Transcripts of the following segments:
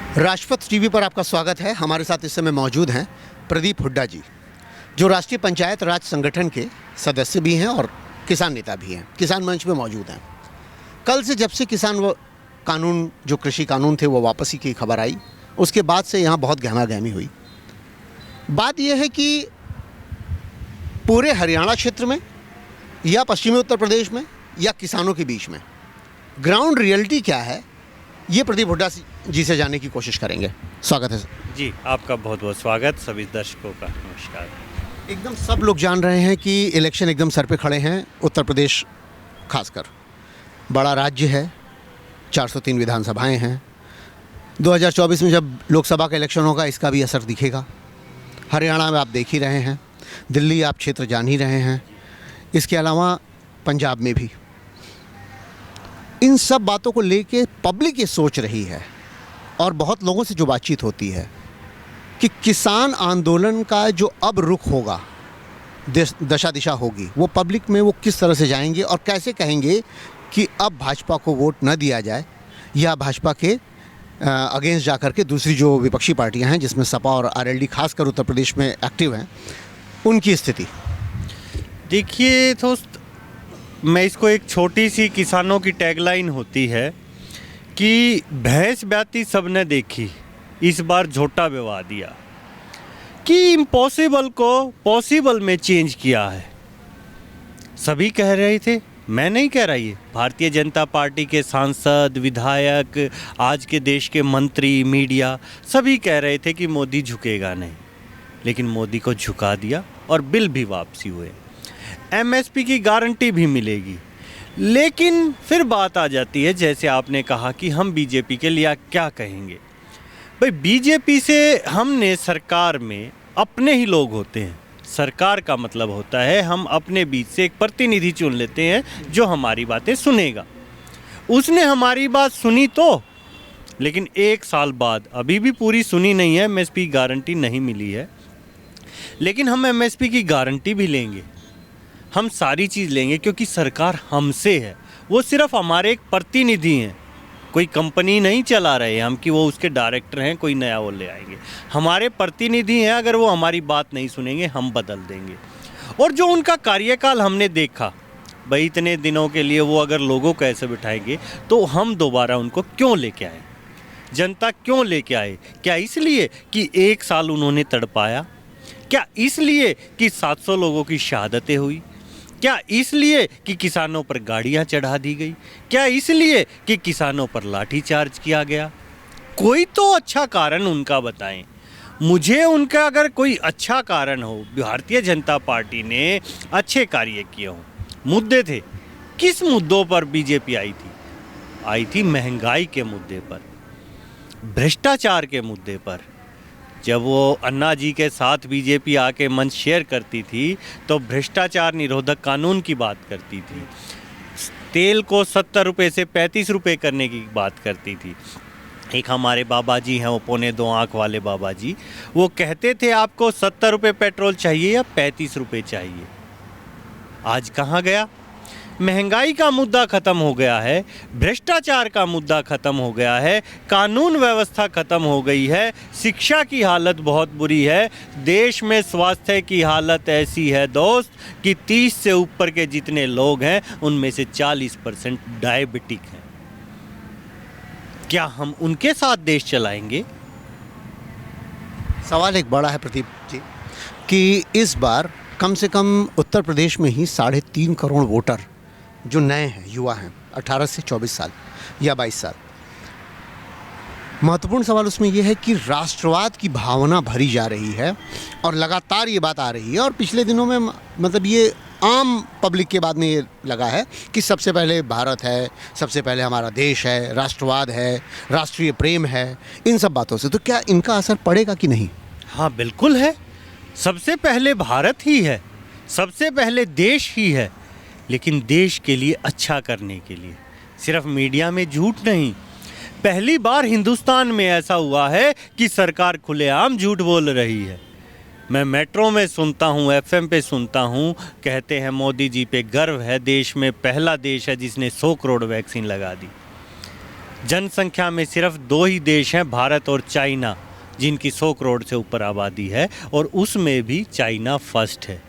Rajpath TV पर आपका स्वागत है। हमारे साथ इस समय मौजूद हैं प्रदीप हुड्डा जी, जो राष्ट्रीय पंचायत राज संगठन के सदस्य भी हैं और किसान नेता भी हैं। किसान मंच में मौजूद हैं। कल से जब से किसान वो कानून, जो कृषि कानून थे, वो वापसी की खबर आई, उसके बाद से यहाँ बहुत गहमा-गहमी हुई। बात यह है कि पूरे हरियाणा क्षेत्र में या पश्चिमी उत्तर प्रदेश में या किसानों के बीच में ग्राउंड रियलिटी क्या है, ये प्रदीप हुड्डा जी से जानने की कोशिश करेंगे। स्वागत है सर। जी, आपका बहुत बहुत स्वागत। सभी दर्शकों का नमस्कार। एकदम सब लोग जान रहे हैं कि इलेक्शन एकदम सर पे खड़े हैं। उत्तर प्रदेश खासकर बड़ा राज्य है, 403 विधानसभाएं हैं। 2024 में जब लोकसभा का इलेक्शन होगा, इसका भी असर दिखेगा। हरियाणा में आप देख ही रहे हैं, दिल्ली आप क्षेत्र जान ही रहे हैं, इसके अलावा पंजाब में भी। इन सब बातों को लेके पब्लिक ये सोच रही है और बहुत लोगों से जो बातचीत होती है कि किसान आंदोलन का जो अब रुख होगा, दशा दिशा होगी, वो पब्लिक में वो किस तरह से जाएंगे और कैसे कहेंगे कि अब भाजपा को वोट न दिया जाए या भाजपा के अगेंस्ट जाकर के दूसरी जो विपक्षी पार्टियां हैं, जिसमें सपा और आरएलडी खासकर उत्तर प्रदेश में एक्टिव हैं, उनकी स्थिति। देखिए दोस्त, मैं इसको एक छोटी सी किसानों की टैगलाइन होती है कि भैंस ब्याती सबने देखी, इस बार झोटा बेवा दिया, कि इम्पॉसिबल को पॉसिबल में चेंज किया है। सभी कह रहे थे, मैं नहीं कह रहा, ये भारतीय जनता पार्टी के सांसद, विधायक, आज के देश के मंत्री, मीडिया, सभी कह रहे थे कि मोदी झुकेगा नहीं, लेकिन मोदी को झुका दिया और बिल भी वापसी हुए, एमएसपी की गारंटी भी मिलेगी। लेकिन फिर बात आ जाती है, जैसे आपने कहा कि हम बीजेपी के लिए क्या कहेंगे। भाई, बीजेपी से हमने सरकार में अपने ही लोग होते हैं। सरकार का मतलब होता है हम अपने बीच से एक प्रतिनिधि चुन लेते हैं जो हमारी बातें सुनेगा। उसने हमारी बात सुनी तो, लेकिन 1 साल बाद, अभी भी पूरी सुनी नहीं है, एमएसपी की गारंटी नहीं मिली है, लेकिन हम एमएसपी की गारंटी भी लेंगे, हम सारी चीज़ लेंगे, क्योंकि सरकार हमसे है। वो सिर्फ हमारे एक प्रतिनिधि हैं, कोई कंपनी नहीं चला रहे हम कि वो उसके डायरेक्टर हैं, कोई नया वो ले आएंगे। हमारे प्रतिनिधि हैं, अगर वो हमारी बात नहीं सुनेंगे हम बदल देंगे। और जो उनका कार्यकाल हमने देखा, भाई इतने दिनों के लिए वो अगर लोगों को ऐसे बिठाएंगे तो हम दोबारा उनको क्यों लेके आए, जनता क्यों लेके आए? क्या इसलिए कि 1 साल उन्होंने तड़पाया? क्या इसलिए कि 700 लोगों की शहादतें हुई? क्या इसलिए कि किसानों पर गाड़ियां चढ़ा दी गई? क्या इसलिए कि किसानों पर लाठीचार्ज किया गया? कोई तो अच्छा कारण उनका बताएं। मुझे उनका अगर कोई अच्छा कारण हो, भारतीय जनता पार्टी ने अच्छे कार्य किए हों, मुद्दे थे, किस मुद्दों पर बीजेपी आई थी? आई थी महंगाई के मुद्दे पर, भ्रष्टाचार के मुद्दे पर। जब वो अन्ना जी के साथ बीजेपी आके मंच शेयर करती थी तो भ्रष्टाचार निरोधक कानून की बात करती थी, तेल को 70 रुपये से 35 रुपये करने की बात करती थी। एक हमारे बाबा जी हैं, वो 2.25 आँख वाले बाबा जी, वो कहते थे आपको 70 रुपये पेट्रोल चाहिए या 35 रुपये चाहिए। आज कहाँ गया? महंगाई का मुद्दा ख़त्म हो गया है, भ्रष्टाचार का मुद्दा ख़त्म हो गया है, कानून व्यवस्था ख़त्म हो गई है, शिक्षा की हालत बहुत बुरी है, देश में स्वास्थ्य की हालत ऐसी है दोस्त कि 30 से ऊपर के जितने लोग हैं उनमें से 40% डायबिटिक हैं। क्या हम उनके साथ देश चलाएंगे? सवाल एक बड़ा है प्रदीप जी कि इस बार कम से कम उत्तर प्रदेश में ही 3.5 करोड़ वोटर जो नए हैं, युवा हैं, 18 से 24 साल या 22 साल। महत्वपूर्ण सवाल उसमें यह है कि राष्ट्रवाद की भावना भरी जा रही है और लगातार ये बात आ रही है। और पिछले दिनों में मतलब ये आम पब्लिक के बाद में ये लगा है कि सबसे पहले भारत है, सबसे पहले हमारा देश है, राष्ट्रवाद है, राष्ट्रीय प्रेम है, इन सब बातों से। तो क्या इनका असर पड़ेगा कि नहीं? हाँ, बिल्कुल है। सबसे पहले भारत ही है, सबसे पहले देश ही है, लेकिन देश के लिए अच्छा करने के लिए, सिर्फ मीडिया में झूठ नहीं। पहली बार हिंदुस्तान में ऐसा हुआ है कि सरकार खुलेआम झूठ बोल रही है। मैं मेट्रो में सुनता हूँ, एफएम पे सुनता हूँ, कहते हैं मोदी जी पे गर्व है, देश में पहला देश है जिसने 100 करोड़ वैक्सीन लगा दी। जनसंख्या में सिर्फ दो ही देश हैं, भारत और चाइना, जिनकी 100 करोड़ से ऊपर आबादी है, और उसमें भी चाइना फर्स्ट है।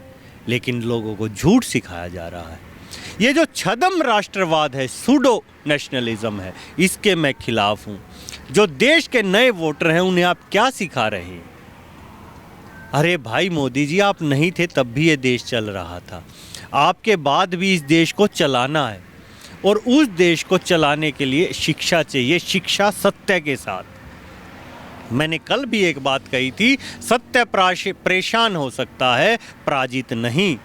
लेकिन लोगों को झूठ सिखाया जा रहा है। ये जो छद्म राष्ट्रवाद है, सूडो नेशनलिज्म है, इसके मैं खिलाफ हूँ। जो देश के नए वोटर हैं उन्हें आप क्या सिखा रहे हैं? अरे भाई मोदी जी, आप नहीं थे तब भी ये देश चल रहा था, आपके बाद भी इस देश को चलाना है, और उस देश को चलाने के लिए शिक्षा चाहिए, शिक्षा सत्य के साथ। मैंने कल भी एक बात कही थी, सत्य परेशान हो सकता है, पराजित नहीं।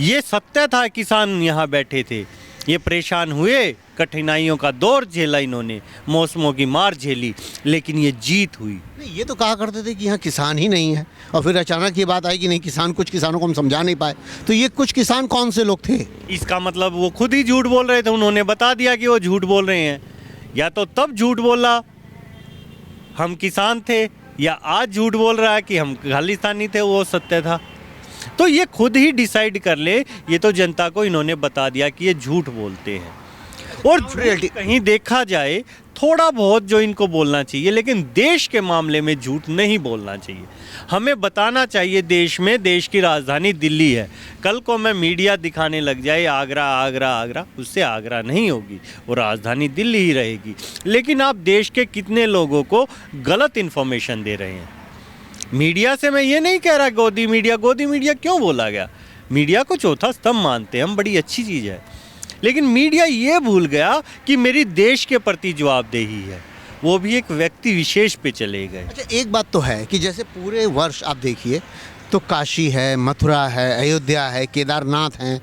ये सत्य था, किसान यहाँ बैठे थे, ये परेशान हुए, कठिनाइयों का दौर झेला इन्होंने, मौसमों की मार झेली, लेकिन ये जीत हुई। नहीं, ये तो कहा करते थे कि यहाँ किसान ही नहीं है, और फिर अचानक ये बात आई कि नहीं, किसान, कुछ किसानों को हम समझा नहीं पाए। तो ये कुछ किसान कौन से लोग थे? इसका मतलब वो खुद ही झूठ बोल रहे थे, उन्होंने बता दिया कि वो झूठ बोल रहे हैं। या तो तब झूठ बोला हम किसान थे, या आज झूठ बोल रहा है कि हम खालिस्तानी थे, वो सत्य था। तो ये खुद ही डिसाइड कर ले, ये तो जनता को इन्होंने बता दिया कि ये झूठ बोलते हैं। और झूठ कहीं देखा जाए थोड़ा बहुत जो इनको बोलना चाहिए, लेकिन देश के मामले में झूठ नहीं बोलना चाहिए। हमें बताना चाहिए देश में, देश की राजधानी दिल्ली है, कल को मैं मीडिया दिखाने लग जाए आगरा आगरा आगरा, उससे आगरा नहीं होगी, वो राजधानी दिल्ली ही रहेगी। लेकिन आप देश के कितने लोगों को गलत इन्फॉर्मेशन दे रहे हैं। मीडिया से मैं ये नहीं कह रहा गोदी मीडिया क्यों बोला गया, मीडिया को चौथा स्तंभ मानते हैं हम, बड़ी अच्छी चीज़ है, लेकिन मीडिया ये भूल गया कि मेरी देश के प्रति जवाबदेही है, वो भी एक व्यक्ति विशेष पे चले गए। अच्छा, एक बात तो है कि जैसे पूरे वर्ष आप देखिए तो काशी है, मथुरा है, अयोध्या है, केदारनाथ हैं,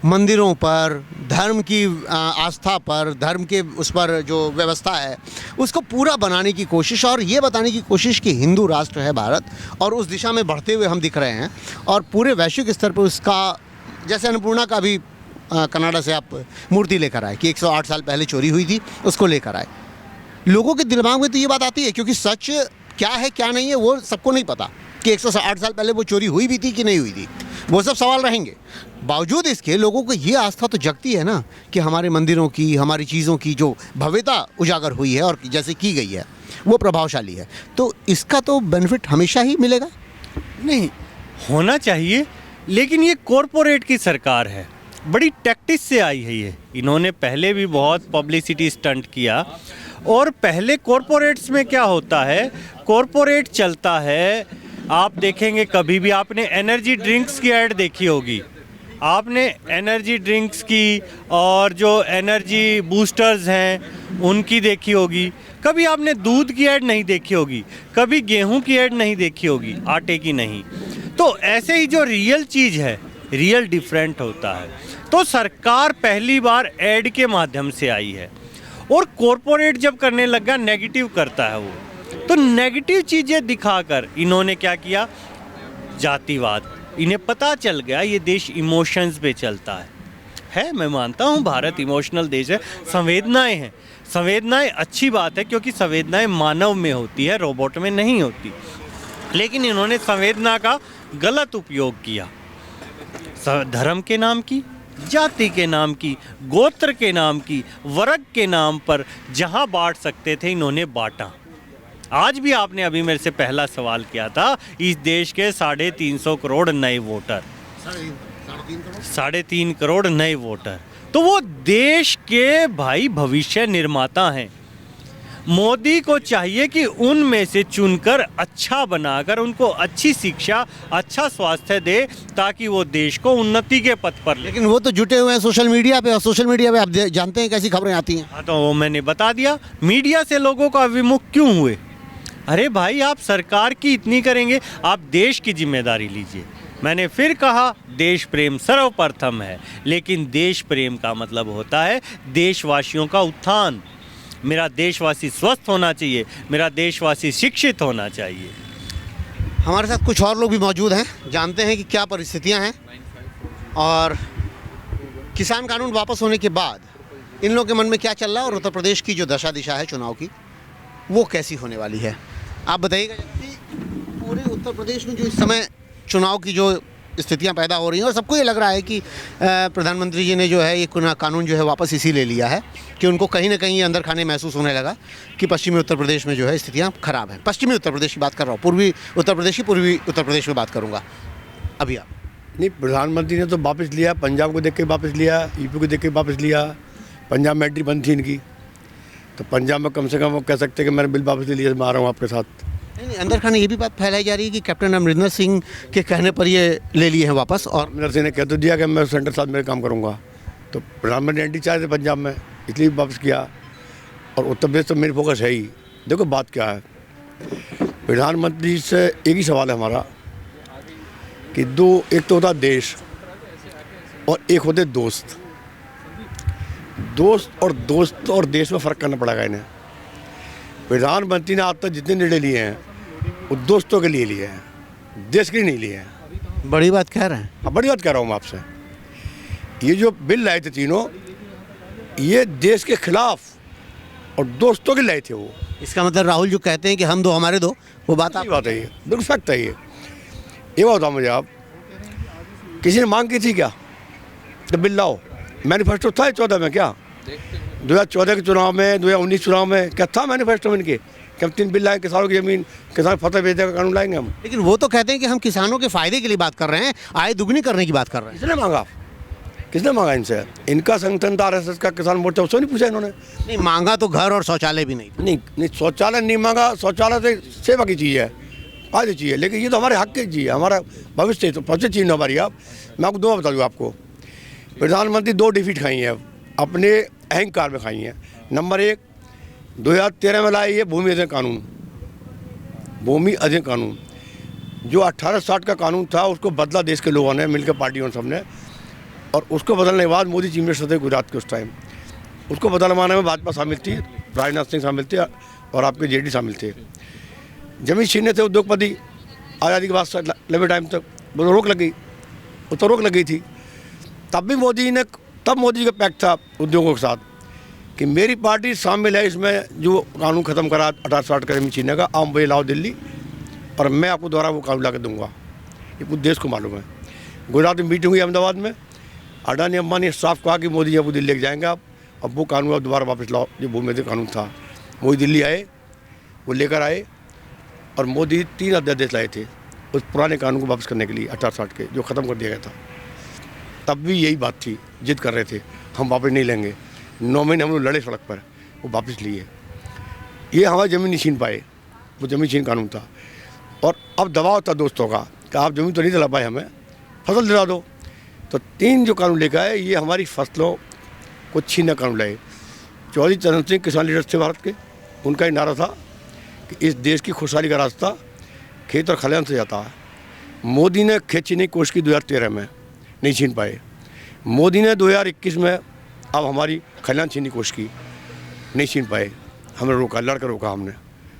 मंदिरों पर, धर्म की आस्था पर, धर्म के उस पर जो व्यवस्था है उसको पूरा बनाने की कोशिश, और ये बताने की कोशिश कि हिंदू राष्ट्र है भारत, और उस दिशा में बढ़ते हुए हम दिख रहे हैं। और पूरे वैश्विक स्तर पर उसका, जैसे अन्नपूर्णा का भी कनाडा से आप मूर्ति लेकर आए कि 108 साल पहले चोरी हुई थी, उसको लेकर आए। लोगों के दिमाग में तो ये बात आती है, क्योंकि सच क्या है क्या नहीं है वो सबको नहीं पता कि 108 साल पहले वो चोरी हुई भी थी कि नहीं हुई थी, वो सब सवाल रहेंगे। बावजूद इसके लोगों को ये आस्था तो जगती है ना कि हमारे मंदिरों की, हमारी चीज़ों की जो भव्यता उजागर हुई है और जैसे की गई है वो प्रभावशाली है, तो इसका तो बेनिफिट हमेशा ही मिलेगा। नहीं होना चाहिए, लेकिन ये कॉरपोरेट की सरकार है, बड़ी टैक्टिस से आई है ये। इन्होंने पहले भी बहुत पब्लिसिटी स्टंट किया, और पहले कॉरपोरेट्स में क्या होता है, कॉरपोरेट चलता है, आप देखेंगे कभी भी आपने एनर्जी ड्रिंक्स की ऐड देखी होगी, आपने एनर्जी ड्रिंक्स की और जो एनर्जी बूस्टर्स हैं उनकी देखी होगी, कभी आपने दूध की ऐड नहीं देखी होगी, कभी गेहूं की ऐड नहीं देखी होगी, आटे की नहीं। तो ऐसे ही जो रियल चीज़ है, रियल डिफरेंट होता है। तो सरकार पहली बार ऐड के माध्यम से आई है, और कॉरपोरेट जब करने लगा नेगेटिव करता है वो, तो नेगेटिव चीज़ें दिखाकर इन्होंने क्या किया, जातिवाद। इन्हें पता चल गया ये देश इमोशंस पे चलता है। मैं मानता हूँ भारत इमोशनल देश है, संवेदनाएं हैं, संवेदनाएं अच्छी बात है, क्योंकि संवेदनाएं मानव में होती है, रोबोट में नहीं होती। लेकिन इन्होंने संवेदना का गलत उपयोग किया, धर्म के नाम की, जाति के नाम की, गोत्र के नाम की, वर्ग के नाम पर जहां बांट सकते थे इन्होंने बांटा। आज भी आपने अभी मेरे से पहला सवाल किया था, इस देश के 350 करोड़ नए वोटर, 3.5 करोड़ नए वोटर, तो वो देश के भाई भविष्य निर्माता हैं। मोदी को चाहिए कि उनमें से चुनकर अच्छा बनाकर उनको अच्छी शिक्षा, अच्छा स्वास्थ्य दे, ताकि वो देश को उन्नति के पथ पर ले। लेकिन वो तो जुटे हुए हैं सोशल मीडिया पे, और सोशल मीडिया पे आप जानते हैं कैसी खबरें आती हैं। हाँ, तो वो मैंने बता दिया, मीडिया से लोगों का विमुख क्यों हुए। अरे भाई, आप सरकार की इतनी करेंगे, आप देश की जिम्मेदारी लीजिए। मैंने फिर कहा, देश प्रेम सर्वप्रथम है, लेकिन देश प्रेम का मतलब होता है देशवासियों का उत्थान। मेरा देशवासी स्वस्थ होना चाहिए, मेरा देशवासी शिक्षित होना चाहिए। हमारे साथ कुछ और लोग भी मौजूद हैं, जानते हैं कि क्या परिस्थितियां हैं, और किसान कानून वापस होने के बाद इन लोगों के मन में क्या चल रहा है, और उत्तर प्रदेश की जो दशा दिशा है चुनाव की वो कैसी होने वाली है। आप बताइएगा, पूरे उत्तर प्रदेश में जो इस समय चुनाव की जो स्थितियां पैदा हो रही हैं और सबको ये लग रहा है कि प्रधानमंत्री जी ने जो है ये कानून जो है वापस इसी ले लिया है कि उनको कहीं ना कहीं अंदर खाने महसूस होने लगा कि पश्चिमी उत्तर प्रदेश में जो है स्थितियाँ ख़राब हैं। पश्चिमी उत्तर प्रदेश की बात कर रहा हूँ, पूर्वी उत्तर प्रदेश की पूर्वी उत्तर प्रदेश में बात करूँगा। अभी आप नहीं, प्रधानमंत्री ने तो वापस लिया, पंजाब को देख के वापस लिया, यूपी को देख के वापस लिया। पंजाब में एंट्री बंद थी इनकी, तो पंजाब में कम से कम वो कह सकते हैं कि मैंने बिल वापस ले लिया, मैं आ रहा हूँ आपके साथ। नहीं, अंदर खाने ये भी बात फैलाई जा रही है कि कैप्टन अमरिंदर सिंह के कहने पर ये ले लिए हैं वापस। और अमरिंदर सिंह ने कह तो दिया कि मैं सेंटर साथ मेरे काम करूँगा, तो प्रधानमंत्री एंट्री चाहे थे पंजाब में, इसलिए वापस किया। और उत्तर प्रदेश तो मेरी फोकस है ही। देखो बात क्या है, प्रधानमंत्री से एक ही सवाल है हमारा कि एक तो होता देश और एक होते दोस्त। दोस्त और देश में फ़र्क करना पड़ेगा इन्हें। प्रधानमंत्री ने आज तक जितने निर्णय लिए हैं वो दोस्तों के लिए लिए हैं, देश के लिए नहीं लिए हैं। बड़ी बात कह रहे हैं। हाँ, बड़ी बात कह रहा हूँ मैं आपसे। ये जो बिल लाए थे तीनों, ये देश के खिलाफ और दोस्तों के लाए थे वो। इसका मतलब राहुल जो कहते हैं कि हम दो हमारे दो, वो बात सही बात है, ये बिल्कुल फैक्ट है। ये बात बताओ मुझे आप, किसी ने मांग की थी क्या तो बिल लाओ? मैनिफेस्टो था 14 में क्या? 2014 के चुनाव में, 2019 चुनाव में क्या था मैनिफेस्टो में इनके कि हम 3 बिल लाएंगे, किसानों की ज़मीन, किसान फतह भेजने का कानून लाएंगे हम। लेकिन वो तो कहते हैं कि हम किसानों के फायदे के लिए बात कर रहे हैं, आय दुगनी करने की बात कर रहे हैं। किसने मांगा? किसने मांगा इनसे? इनका संगठन था RSS का किसान मोर्चा, उससे नहीं पूछा इन्होंने? नहीं, मांगा तो घर और शौचालय भी नहीं। नहीं, शौचालय नहीं मांगा। शौचालय तो सेवा की चीज़ है, फायदे चीज़ है, लेकिन ये तो हमारे हक की चीज़ है, हमारा भविष्य तो फंसे चीज़ हमारी। मैं आपको 2 बता दूँ आपको, प्रधानमंत्री 2 डिफीट खाई हैं अपने अहंकार में खाई हैं। नंबर 1, 2013 में लाए ये भूमि अधिग्रहण कानून। भूमि अधिग्रहण कानून जो 1860 का कानून था, उसको बदला देश के लोगों ने मिलकर, पार्टियों सबने। और उसको बदलने के बाद मोदी चीफ मिनिस्टर थे गुजरात के उस टाइम, उसको बदलवाने में भाजपा शामिल थी, राजनाथ सिंह शामिल थे और आपके JD शामिल थे। जमीन छीनने थे उद्योगपति, आज़ादी के बाद से लंबे टाइम तक वो रोक लगी, वो तो रोक लगी थी। तब भी मोदी का पैक्ट था उद्योगों के साथ कि मेरी पार्टी शामिल है इसमें जो कानून ख़त्म करा 1860 का जमीन छीनने का, आप मुझे लाओ दिल्ली और मैं आपको दोबारा वो कानून ला के दूँगा। ये पूरे देश को मालूम है। गुजरात में मीटिंग हुई अहमदाबाद में, अडानी अंबानी साफ कहा कि मोदी जी आपको दिल्ली लेके जाएंगे आप, अब वो कानून आप दोबारा वापस लाओ। जो भूमि अधिग्रहण कानून था, मोदी दिल्ली आए, वो लेकर आए और मोदी 3 अध्यादेश लाए थे उस पुराने कानून को वापस करने के लिए 1860 के, जो ख़त्म कर दिया गया था। तब भी यही बात थी, जिद कर रहे थे हम वापस नहीं लेंगे। 9 महीने हम लोग लड़े सड़क पर, वो वापस लिए। ये हमारी ज़मीन नहीं छीन पाए, वो ज़मीन छीन कानून था। और अब दबाव था दोस्तों का कि आप ज़मीन तो नहीं दिला पाए, हमें फसल दिला दो। तो 3 जो कानून लेकर आए, ये हमारी फसलों को छीनने कानून लाए। चौधरी चरण सिंह किसान लीडर थे भारत के, उनका ही नारा था कि इस देश की खुशहाली का रास्ता खेत और खलिहान से जाता है। मोदी ने खेत छीनने की कोशिश की 2013 में, नहीं छीन पाए। मोदी ने 2021 में अब हमारी खलिहान छीनने की कोशिश की, नहीं छीन पाए। हमने रोका, लड़कर रोका हमने।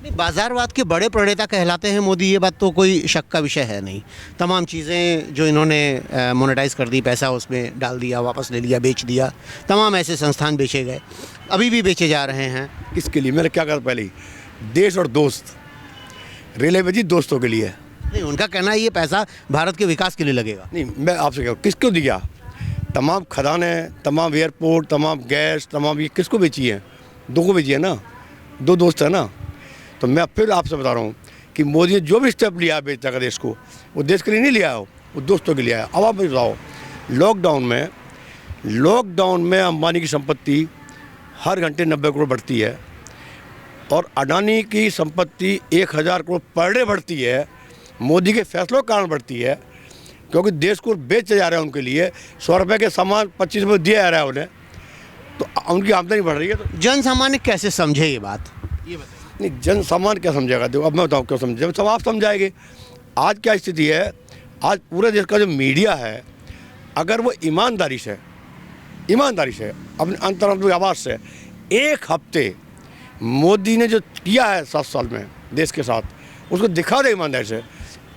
नहीं, बाजारवाद के बड़े प्रणेता कहलाते हैं मोदी, ये बात तो कोई शक का विषय है नहीं। तमाम चीज़ें जो इन्होंने मोनेटाइज कर दी, पैसा उसमें डाल दिया, वापस ले लिया, बेच दिया। तमाम ऐसे संस्थान बेचे गए, अभी भी बेचे जा रहे हैं। किसके लिए? मैंने क्या कहा पहले ही, देश और दोस्त। रेलवे भेजी दोस्तों के लिए। नहीं, उनका कहना है ये पैसा भारत के विकास के लिए लगेगा। नहीं, मैं आपसे कह रहा हूँ, किसको दिया? तमाम खदानें, तमाम एयरपोर्ट, तमाम गैस, तमाम ये किसको बेची है? 2 को बेची है ना, 2 दोस्त है ना। तो मैं फिर आपसे बता रहा हूँ कि मोदी ने जो भी स्टेप लिया बेचने का देश को, वो देश के लिए नहीं लिया हो, वो दोस्तों के लिए आया। अब आप बताओ, लॉकडाउन में अंबानी की संपत्ति हर घंटे 90 करोड़ बढ़ती है और अडानी की संपत्ति 1000 करोड़ पर डे बढ़ती है। मोदी के फैसलों के कारण बढ़ती है, क्योंकि देश को बेचे जा रहे हैं उनके लिए। 100 रुपये के सामान 25 रुपये दिया जा रहा है उन्हें, तो उनकी आमदनी बढ़ रही है। तो जन सामान्य कैसे समझे ये बात, ये बताइए। नहीं, जन सामान्य क्या समझेगा? देखो, अब मैं बताऊँ क्यों समझे, सब आप समझाएंगे। आज क्या स्थिति है, आज पूरे देश का जो मीडिया है, अगर वो ईमानदारी से अपने अंतर्राष्ट्रीय आवाज़ से 1 हफ्ते मोदी ने जो किया है 7 साल में देश के साथ, उसको दिखा दे ईमानदारी से,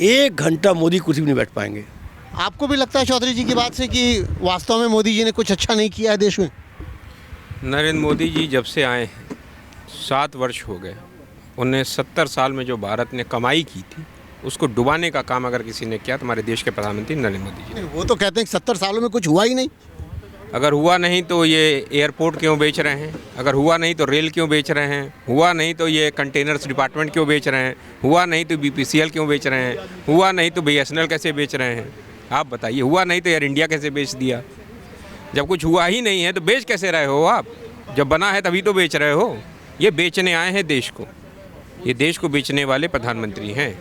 1 घंटा मोदी कुर्सी में नहीं बैठ पाएंगे। आपको भी लगता है चौधरी जी की बात से कि वास्तव में मोदी जी ने कुछ अच्छा नहीं किया है देश में? नरेंद्र मोदी जी जब से आए हैं 7 वर्ष हो गए। उन्हें 70 साल में जो भारत ने कमाई की थी उसको डुबाने का काम अगर किसी ने किया तो हमारे देश के प्रधानमंत्री नरेंद्र मोदी जी। नहीं, वो तो कहते हैं कि 70 सालों में कुछ हुआ ही नहीं। अगर हुआ नहीं तो ये एयरपोर्ट क्यों बेच रहे हैं, अगर हुआ नहीं तो रेल क्यों बेच रहे हैं, हुआ नहीं तो ये कंटेनर्स डिपार्टमेंट क्यों बेच रहे हैं, हुआ नहीं तो BPCL क्यों बेच रहे हैं, हुआ नहीं तो BSNL कैसे बेच रहे हैं, आप बताइए। हुआ नहीं तो एयर इंडिया कैसे बेच दिया। जब कुछ हुआ ही नहीं है तो बेच कैसे रहे हो आप? जब बना है तभी तो बेच रहे हो। ये बेचने आए हैं देश को, ये देश को बेचने वाले प्रधानमंत्री हैं।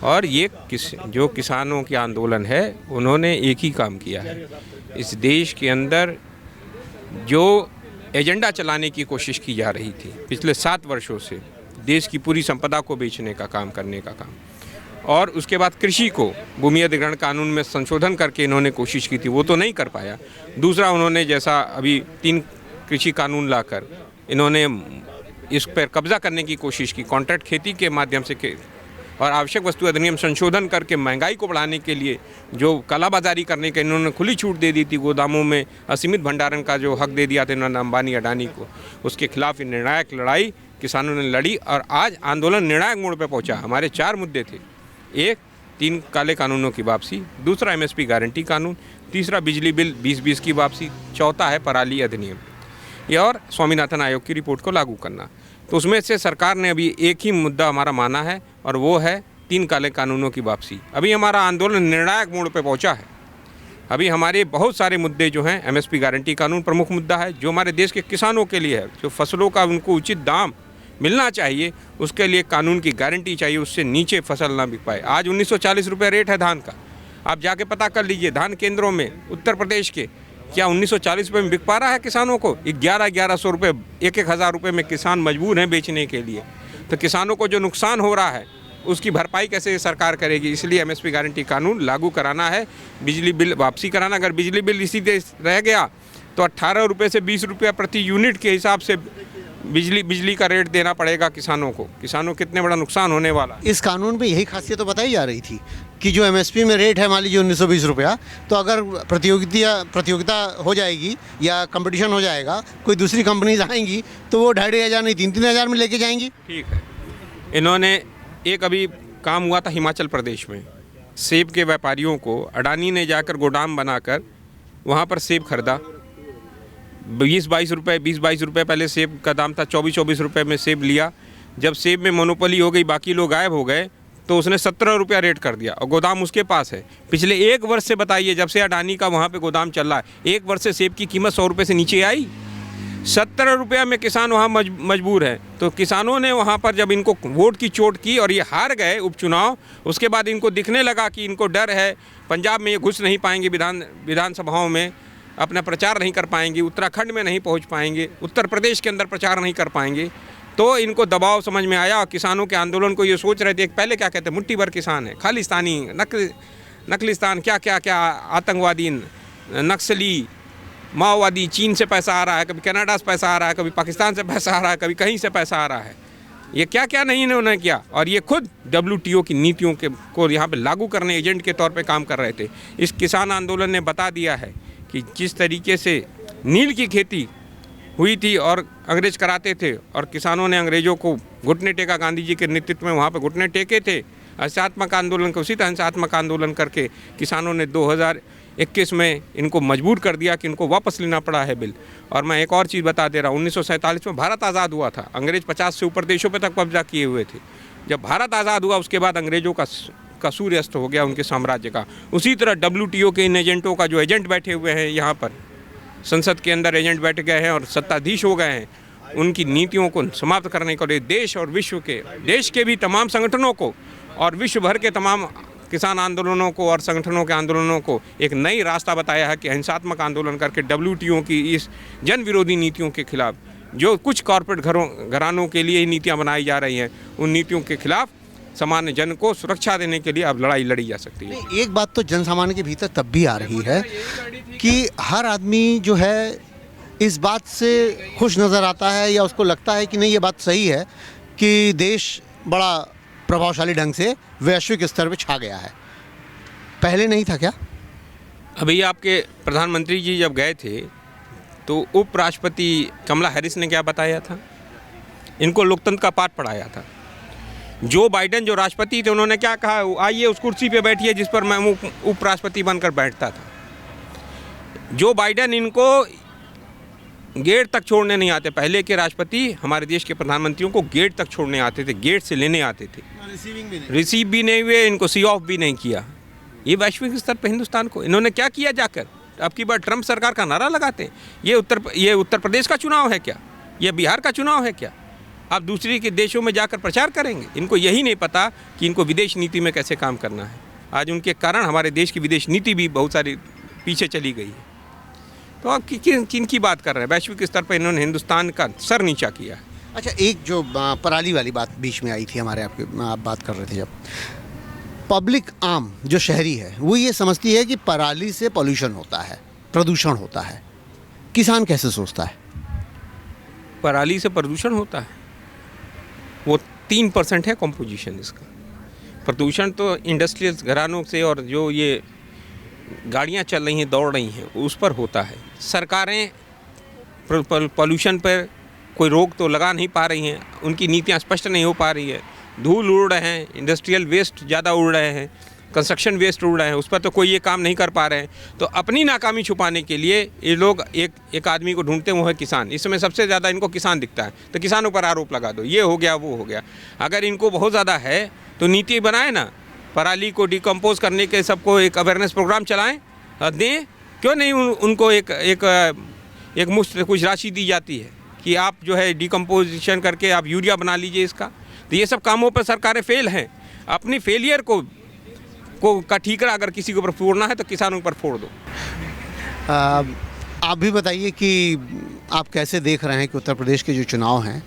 और ये जो किसानों के आंदोलन है, उन्होंने एक ही काम किया है, इस देश के अंदर जो एजेंडा चलाने की कोशिश की जा रही थी पिछले 7 वर्षों से, देश की पूरी संपदा को बेचने का काम करने का काम, और उसके बाद कृषि को भूमि अधिग्रहण कानून में संशोधन करके इन्होंने कोशिश की थी, वो तो नहीं कर पाया। दूसरा, उन्होंने जैसा अभी 3 कृषि कानून लाकर इन्होंने इस पर कब्जा करने की कोशिश की, कॉन्ट्रैक्ट खेती के माध्यम से और आवश्यक वस्तु अधिनियम संशोधन करके महंगाई को बढ़ाने के लिए जो कालाबाजारी करने के इन्होंने खुली छूट दे दी थी, गोदामों में असीमित भंडारण का जो हक दे दिया था इन्होंने अंबानी अडानी को, उसके खिलाफ निर्णायक लड़ाई किसानों ने लड़ी और आज आंदोलन निर्णायक मोड़ पर पहुंचा। हमारे 4 मुद्दे थे, एक 3 काले कानूनों की वापसी, दूसरा MSP गारंटी कानून, तीसरा बिजली बिल 2020 की वापसी, चौथा है पराली अधिनियम, ये और स्वामीनाथन आयोग की रिपोर्ट को लागू करना। तो उसमें से सरकार ने अभी एक ही मुद्दा हमारा माना है और वो है 3 काले कानूनों की वापसी। अभी हमारा आंदोलन निर्णायक मोड़ पे पहुंचा है। अभी हमारे बहुत सारे मुद्दे जो हैं, MSP गारंटी कानून प्रमुख मुद्दा है जो हमारे देश के किसानों के लिए है, जो फसलों का उनको उचित दाम मिलना चाहिए, उसके लिए कानून की गारंटी चाहिए, उससे नीचे फसल ना बिक पाए। आज 1940 रुपये रेट है धान का, आप जाके पता कर लीजिए धान केंद्रों में उत्तर प्रदेश के, क्या 1940 रुपये में बिक पा रहा है किसानों को? 1100 रुपये, 1,000 रुपये में किसान मजबूर हैं बेचने के लिए। तो किसानों को जो नुकसान हो रहा है उसकी भरपाई कैसे सरकार करेगी? इसलिए MSP गारंटी कानून लागू कराना है, बिजली बिल वापसी कराना। अगर बिजली बिल इसी देश रह गया तो 18 रुपये से 20 रुपये प्रति यूनिट के हिसाब से बिजली का रेट देना पड़ेगा किसानों को। किसानों को कितने बड़ा नुकसान होने वाला। इस कानून में यही खासियत तो बताई जा रही थी कि जो MSP में रेट है मान लीजिए 1920 रुपया, तो अगर प्रतियोगिता हो जाएगी या कंपटीशन हो जाएगा, कोई दूसरी कंपनीज आएंगी तो वो 2,500 नहीं 3,000 में लेके जाएंगी। ठीक है, इन्होंने एक अभी काम हुआ था हिमाचल प्रदेश में, सेब के व्यापारियों को अडानी ने जाकर गोदाम बनाकर वहाँ पर सेब खरीदा। 20-22 रुपये पहले सेब का दाम था, 24-24 रुपये में सेब लिया। जब सेब में मोनोपोली हो गई, बाकी लोग गायब हो गए, तो उसने 17 रुपया रेट कर दिया और गोदाम उसके पास है। पिछले 1 वर्ष से बताइए, जब से अडानी का वहाँ पे गोदाम चल रहा है, 1 वर्ष से सेब की कीमत 100 रुपये से नीचे आई। 17 रुपया में किसान वहाँ मजबूर है। तो किसानों ने वहाँ पर जब इनको वोट की चोट की और ये हार गए उपचुनाव, उसके बाद इनको दिखने लगा कि इनको डर है, पंजाब में ये घुस नहीं पाएंगे, विधानसभाओं में अपना प्रचार नहीं कर पाएंगे, उत्तराखंड में नहीं पहुँच पाएंगे, उत्तर प्रदेश के अंदर प्रचार नहीं कर पाएंगे, तो इनको दबाव समझ में आया और किसानों के आंदोलन को ये सोच रहे थे। पहले क्या कहते, मुट्ठी भर किसान है, खालिस्तानी, नकलिस्तान, क्या आतंकवादी, नक्सली, माओवादी, चीन से पैसा आ रहा है, कभी कनाडा से पैसा आ रहा है, कभी पाकिस्तान से पैसा आ रहा है, कभी कहीं से पैसा आ रहा है। ये क्या नहीं इन्होंने किया, और ये खुद WTO की नीतियों को यहाँ पे लागू करने एजेंट के तौर पे काम कर रहे थे। इस किसान आंदोलन ने बता दिया है कि जिस तरीके से नील की खेती हुई थी और अंग्रेज कराते थे और किसानों ने अंग्रेजों को घुटने टेका, गांधी जी के नेतृत्व में वहाँ पर घुटने टेके थे, हिंसात्मक आंदोलन को, उसी तरह हिंसात्मक आंदोलन करके किसानों ने 2021 में इनको मजबूर कर दिया कि इनको वापस लेना पड़ा है बिल। और मैं एक और चीज़ बता दे रहा हूँ, 1947 में भारत आज़ाद हुआ था, अंग्रेज 50 से ऊपर देशों पर तक कब्जा किए हुए थे। जब भारत आज़ाद हुआ उसके बाद अंग्रेजों का सूर्य अस्त हो गया, उनके साम्राज्य का। उसी तरह WTO के इन एजेंटों का, जो एजेंट बैठे हुए हैं यहाँ पर संसद के अंदर, एजेंट बैठ गए हैं और सत्ताधीश हो गए हैं, उनकी नीतियों को समाप्त करने के लिए देश और विश्व के, देश के भी तमाम संगठनों को और विश्व भर के तमाम किसान आंदोलनों को और संगठनों के आंदोलनों को एक नई रास्ता बताया है कि हिंसात्मक आंदोलन करके WTO की इस जन विरोधी नीतियों के खिलाफ, जो कुछ कॉरपोरेट घरानों के लिए ही नीतियाँ बनाई जा रही हैं, उन नीतियों के खिलाफ सामान्य जन को सुरक्षा देने के लिए अब लड़ाई लड़ी जा सकती है। एक बात तो जन सामान्य के भीतर तब भी आ रही है कि हर आदमी जो है इस बात से खुश नज़र आता है या उसको लगता है कि नहीं ये बात सही है कि देश बड़ा प्रभावशाली ढंग से वैश्विक स्तर पर छा गया है। पहले नहीं था क्या? अभी आपके प्रधानमंत्री जी जब गए थे तो उपराष्ट्रपति कमला हैरिस ने क्या बताया था? इनको लोकतंत्र का पाठ पढ़ाया था। जो बाइडेन जो राष्ट्रपति थे उन्होंने क्या कहा, आइए उस कुर्सी पे बैठिए जिस पर मैं उपराष्ट्रपति बनकर बैठता था। जो बाइडेन इनको गेट तक छोड़ने नहीं आते। पहले के राष्ट्रपति हमारे देश के प्रधानमंत्रियों को गेट तक छोड़ने आते थे, गेट से लेने आते थे, रिसीव भी नहीं हुए, इनको सी ऑफ भी नहीं किया। ये वैश्विक स्तर पर हिंदुस्तान को इन्होंने क्या किया जाकर? अब की बार ट्रंप सरकार का नारा लगाते हैं। ये उत्तर प्रदेश का चुनाव है क्या? ये बिहार का चुनाव है क्या? आप दूसरे के देशों में जाकर प्रचार करेंगे? इनको यही नहीं पता कि इनको विदेश नीति में कैसे काम करना है। आज उनके कारण हमारे देश की विदेश नीति भी बहुत सारी पीछे चली गई है। तो आप किन की बात कर रहे हैं? वैश्विक स्तर पर इन्होंने हिंदुस्तान का सर नीचा किया है। अच्छा, एक जो पराली वाली बात बीच में आई थी हमारे, आप बात कर रहे थे, जब पब्लिक आम जो शहरी है वो ये समझती है कि पराली से पॉल्यूशन होता है, प्रदूषण होता है। किसान कैसे सोचता है? पराली से प्रदूषण होता है, वो 3% है कंपोजिशन इसका। प्रदूषण तो इंडस्ट्रियल घरानों से और जो ये गाड़ियां चल रही हैं, दौड़ रही हैं, उस पर होता है। सरकारें पॉल्यूशन पर कोई रोक तो लगा नहीं पा रही हैं, उनकी नीतियां स्पष्ट नहीं हो पा रही है। धूल उड़ रहे हैं, इंडस्ट्रियल वेस्ट ज़्यादा उड़ रहे हैं, कंस्ट्रक्शन वेस्ट उड़ रहे हैं, उस पर तो कोई ये काम नहीं कर पा रहे हैं। तो अपनी नाकामी छुपाने के लिए ये लोग एक आदमी को ढूंढते हैं, वो है किसान। इस समय सबसे ज़्यादा इनको किसान दिखता है, तो किसानों पर आरोप लगा दो, ये हो गया वो हो गया। अगर इनको बहुत ज़्यादा है तो नीति बनाए ना, पराली को डिकम्पोज करने के सबको एक अवेयरनेस प्रोग्राम चलाएँ, दें। क्यों नहीं उनको एक मुश्त कुछ राशि दी जाती है कि आप जो है डिकम्पोजिशन करके आप यूरिया बना लीजिए इसका। तो ये सब कामों पर सरकारें फेल हैं। अपनी फेलियर का ठीकरा अगर किसी के ऊपर फोड़ना है तो किसानों पर फोड़ दो। आप भी बताइए कि आप कैसे देख रहे हैं कि उत्तर प्रदेश के जो चुनाव हैं,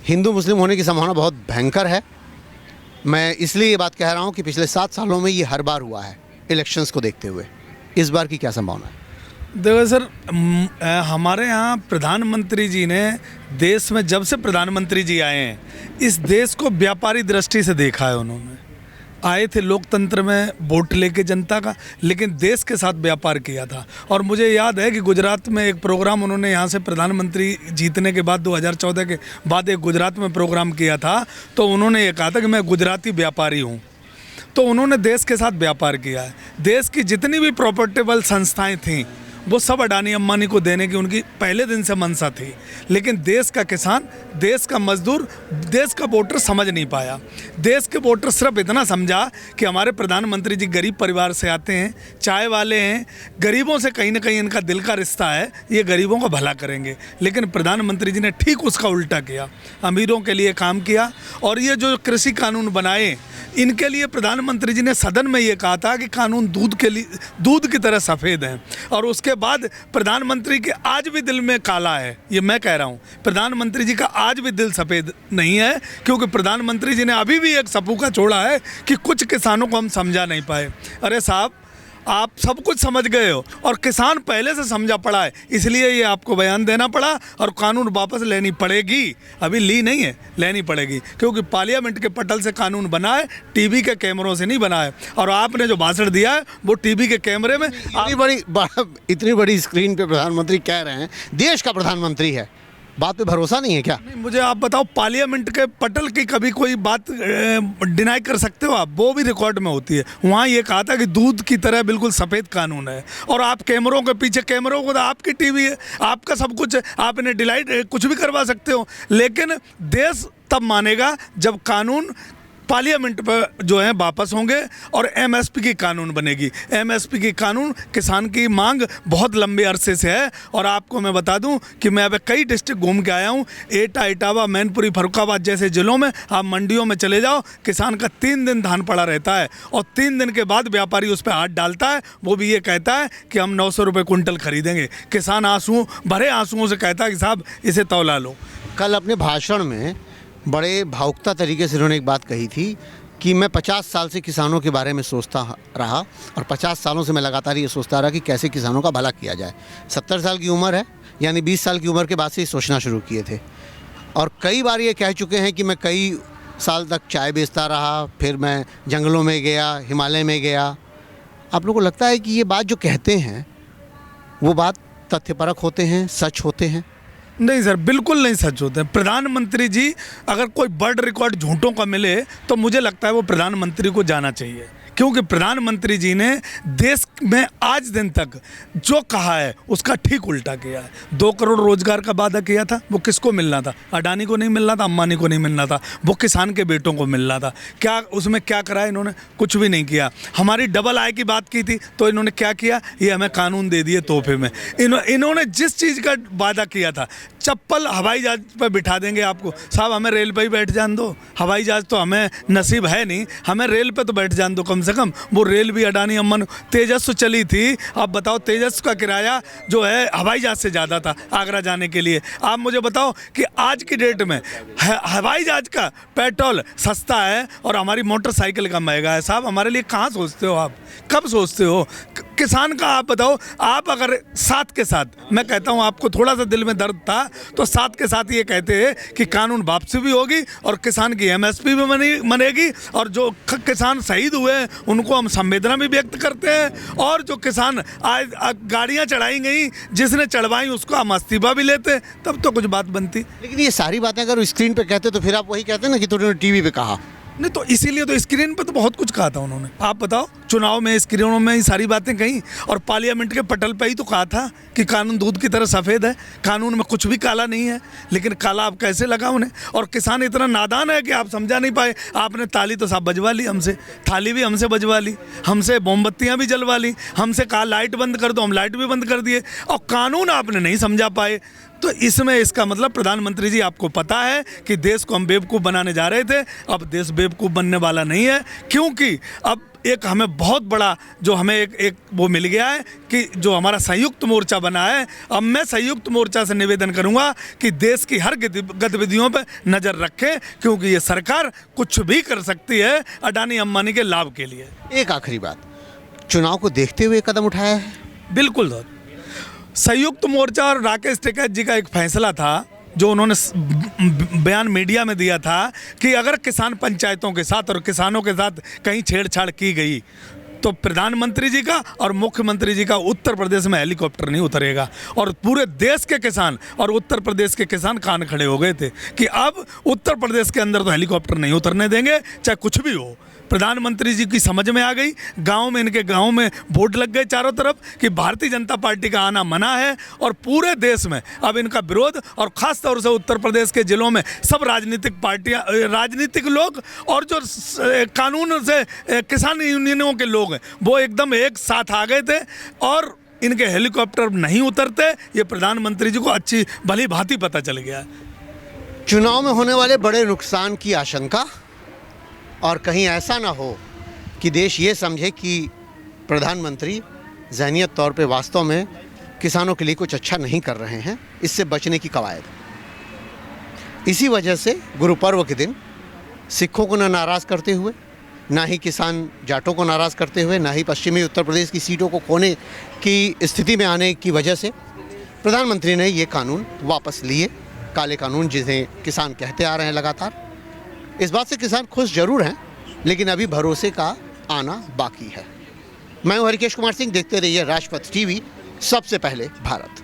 हिंदू मुस्लिम होने की संभावना बहुत भयंकर है। मैं इसलिए ये बात कह रहा हूँ कि पिछले 7 सालों में ये हर बार हुआ है इलेक्शंस को देखते हुए। इस बार की क्या संभावना है? देखो सर, हमारे यहाँ प्रधानमंत्री जी ने देश में जब से प्रधानमंत्री जी आए हैं, इस देश को व्यापारी दृष्टि से देखा है। उन्होंने आए थे लोकतंत्र में वोट लेके जनता का, लेकिन देश के साथ व्यापार किया था। और मुझे याद है कि गुजरात में एक प्रोग्राम उन्होंने यहाँ से प्रधानमंत्री जीतने के बाद 2014 के बाद एक गुजरात में प्रोग्राम किया था। तो उन्होंने ये कहा था कि मैं गुजराती व्यापारी हूँ। तो उन्होंने देश के साथ व्यापार किया है। देश की जितनी भी प्रॉफिटेबल संस्थाएं थीं वो सब अडानी अंबानी को देने की उनकी पहले दिन से मंशा थी। लेकिन देश का किसान, देश का मजदूर, देश का वोटर समझ नहीं पाया। देश के वोटर सिर्फ इतना समझा कि हमारे प्रधानमंत्री जी गरीब परिवार से आते हैं, चाय वाले हैं, गरीबों से कहीं ना कहीं इनका दिल का रिश्ता है, ये गरीबों का भला करेंगे। लेकिन प्रधानमंत्री जी ने ठीक उसका उल्टा किया, अमीरों के लिए काम किया। और ये जो कृषि कानून बनाए, इनके लिए प्रधानमंत्री जी ने सदन में ये कहा था कि कानून दूध की तरह सफ़ेद हैं। और उसके बाद प्रधानमंत्री के आज भी दिल में काला है, ये मैं कह रहा हूँ। प्रधानमंत्री जी का आज भी दिल सफ़ेद नहीं है, क्योंकि प्रधानमंत्री जी ने अभी भी एक सपूका छोड़ा है कि कुछ किसानों को हम समझा नहीं पाए। अरे साहब, आप सब कुछ समझ गए हो और किसान पहले से समझा पड़ा है, इसलिए ये आपको बयान देना पड़ा और कानून वापस लेनी पड़ेगी। अभी ली नहीं है, लेनी पड़ेगी, क्योंकि पार्लियामेंट के पटल से कानून बना है, टीवी के कैमरों से नहीं बना है। और आपने जो भाषण दिया है वो टीवी के कैमरे में इतनी बड़ी स्क्रीन पे प्रधानमंत्री कह रहे हैं, देश का प्रधानमंत्री है, बात पे भरोसा नहीं है क्या? नहीं, मुझे आप बताओ, पार्लियामेंट के पटल की कभी कोई बात डिनाई कर सकते हो आप? वो भी रिकॉर्ड में होती है। वहाँ ये कहा था कि दूध की तरह बिल्कुल सफ़ेद कानून है। और आप कैमरों के पीछे, कैमरों को तो आपकी टीवी है, आपका सब कुछ है, आप इन्हें डिलाइट कुछ भी करवा सकते हो। लेकिन देश तब मानेगा जब कानून पार्लियामेंट पर जो है वापस होंगे और एमएसपी की कानून बनेगी। एमएसपी की कानून, किसान की मांग बहुत लंबे अरसे से है। और आपको मैं बता दूं कि मैं अब कई डिस्ट्रिक्ट घूम के आया हूं, एटा, इटावा, मैनपुरी, फर्रुखाबाद जैसे ज़िलों में आप मंडियों में चले जाओ, किसान का 3 दिन धान पड़ा रहता है और 3 दिन के बाद व्यापारी उस पर हाथ डालता है। वो भी ये कहता है कि हम 900 रुपये कुंटल खरीदेंगे। किसान भरे आंसुओं से कहता है कि साहब इसे तौला लो। कल अपने भाषण में बड़े भावुकता तरीके से उन्होंने एक बात कही थी कि मैं 50 साल से किसानों के बारे में सोचता रहा और 50 सालों से मैं लगातार ये सोचता रहा कि कैसे किसानों का भला किया जाए। 70 साल की उम्र है, यानी 20 साल की उम्र के बाद से ही सोचना शुरू किए थे। और कई बार ये कह चुके हैं कि मैं कई साल तक चाय बेचता रहा, फिर मैं जंगलों में गया, हिमालय में गया। आप लोगों को लगता है कि ये बात जो कहते हैं वो बात तथ्यपरक होते हैं, सच होते हैं? नहीं सर, बिल्कुल नहीं सच होते हैं। प्रधानमंत्री जी अगर कोई वर्ल्ड रिकॉर्ड झूठों का मिले तो मुझे लगता है वो प्रधानमंत्री को जाना चाहिए, क्योंकि प्रधानमंत्री जी ने देश में आज दिन तक जो कहा है उसका ठीक उल्टा किया है। 2 करोड़ रोजगार का वादा किया था, वो किसको मिलना था? अडानी को नहीं मिलना था, अंबानी को नहीं मिलना था, वो किसान के बेटों को मिलना था। क्या उसमें क्या करा इन्होंने? कुछ भी नहीं किया। हमारी डबल आय की बात की थी तो इन्होंने क्या किया? ये हमें कानून दे दिए तोहफे में। इन्होंने जिस चीज़ का वादा किया था, चप्पल हवाई जहाज पर बिठा देंगे आपको, साहब हमें रेल पे ही बैठ जान दो, हवाई जहाज तो हमें नसीब है नहीं, हमें रेल पे तो बैठ जान दो कम से कम। वो रेल भी अडानी अम्बानी, तेजस चली थी, आप बताओ तेजस का किराया जो है हवाई जहाज से ज़्यादा था आगरा जाने के लिए। आप मुझे बताओ कि आज की डेट में हवाई जहाज का पेट्रोल सस्ता है और हमारी मोटरसाइकिल का महंगा है। साहब हमारे लिए कहाँ सोचते हो आप? कब सोचते हो? किसान का आप बताओ। आप अगर साथ के साथ, मैं कहता हूँ आपको थोड़ा सा दिल में दर्द था तो साथ के साथ ये कहते हैं कि कानून वापसी भी होगी और किसान की एमएसपी भी बनेगी, और जो किसान शहीद हुए हैं उनको हम संवेदना भी व्यक्त करते हैं, और जो किसान आज गाड़ियाँ चढ़ाई गई जिसने चढ़वाई उसको हम इस्तीफा भी लेते, तब तो कुछ बात बनती। लेकिन ये सारी बातें अगर स्क्रीन पे कहते तो फिर आप वही कहते ना कि तुमने टीवी पे कहा। नहीं तो इसीलिए तो स्क्रीन पे तो बहुत कुछ कहा था उन्होंने। आप बताओ, चुनाव में स्क्रीनों में ये सारी बातें कही, और पार्लियामेंट के पटल पे ही तो कहा था कि कानून दूध की तरह सफ़ेद है, कानून में कुछ भी काला नहीं है। लेकिन काला अब कैसे लगा उन्हें? और किसान इतना नादान है कि आप समझा नहीं पाए। आपने ताली तो साहब बजवा ली हमसे, थाली भी हमसे बजवा ली, हमसे मोमबत्तियाँ भी जलवा ली, हमसे कहा लाइट बंद कर दो, हम लाइट भी बंद कर दिए, और कानून आपने नहीं समझा पाए। तो इसमें इसका मतलब प्रधानमंत्री जी आपको पता है कि देश को हम बेवकूफ़ बनाने जा रहे थे, अब देश बेवकूफ़ बनने वाला नहीं है, क्योंकि अब एक हमें बहुत बड़ा जो हमें एक वो मिल गया है कि जो हमारा संयुक्त मोर्चा बना है। अब मैं संयुक्त मोर्चा से निवेदन करूंगा कि देश की हर गतिविधियों पर नज़र रखें, क्योंकि ये सरकार कुछ भी कर सकती है अडानी अंबानी के लाभ के लिए। एक आखिरी बात, चुनाव को देखते हुए कदम उठाया है? बिल्कुल सर, संयुक्त मोर्चा और राकेश टिकैत जी का एक फैसला था जो उन्होंने बयान मीडिया में दिया था कि अगर किसान पंचायतों के साथ और किसानों के साथ कहीं छेड़छाड़ की गई तो प्रधानमंत्री जी का और मुख्यमंत्री जी का उत्तर प्रदेश में हेलीकॉप्टर नहीं उतरेगा। और पूरे देश के किसान और उत्तर प्रदेश के किसान कान खड़े हो गए थे कि अब उत्तर प्रदेश के अंदर तो हेलीकॉप्टर नहीं उतरने देंगे, चाहे कुछ भी हो। प्रधानमंत्री जी की समझ में आ गई, गांव में इनके गांव में बोर्ड लग गए चारों तरफ कि भारतीय जनता पार्टी का आना मना है, और पूरे देश में अब इनका विरोध, और ख़ास तौर से उत्तर प्रदेश के ज़िलों में सब राजनीतिक पार्टियां, राजनीतिक लोग और जो कानून से किसान यूनियनों के लोग हैं वो एकदम एक साथ आ गए थे, और इनके हेलीकॉप्टर नहीं उतरते ये प्रधानमंत्री जी को अच्छी भली भांति पता चल गया। चुनाव में होने वाले बड़े नुकसान की आशंका, और कहीं ऐसा ना हो कि देश ये समझे कि प्रधानमंत्री ज़हनियत तौर पे वास्तव में किसानों के लिए कुछ अच्छा नहीं कर रहे हैं, इससे बचने की कवायद। इसी वजह से गुरु पर्व के दिन सिखों को ना नाराज़ करते हुए, ना ही किसान जाटों को नाराज़ करते हुए, ना ही पश्चिमी उत्तर प्रदेश की सीटों को खोने की स्थिति में आने की वजह से प्रधानमंत्री ने ये कानून वापस लिए, काले कानून जिन्हें किसान कहते आ रहे हैं लगातार। इस बात से किसान खुश जरूर हैं, लेकिन अभी भरोसे का आना बाकी है। मैं हूं हरिकेश कुमार सिंह, देखते रहिए राजपथ टीवी, सबसे पहले भारत।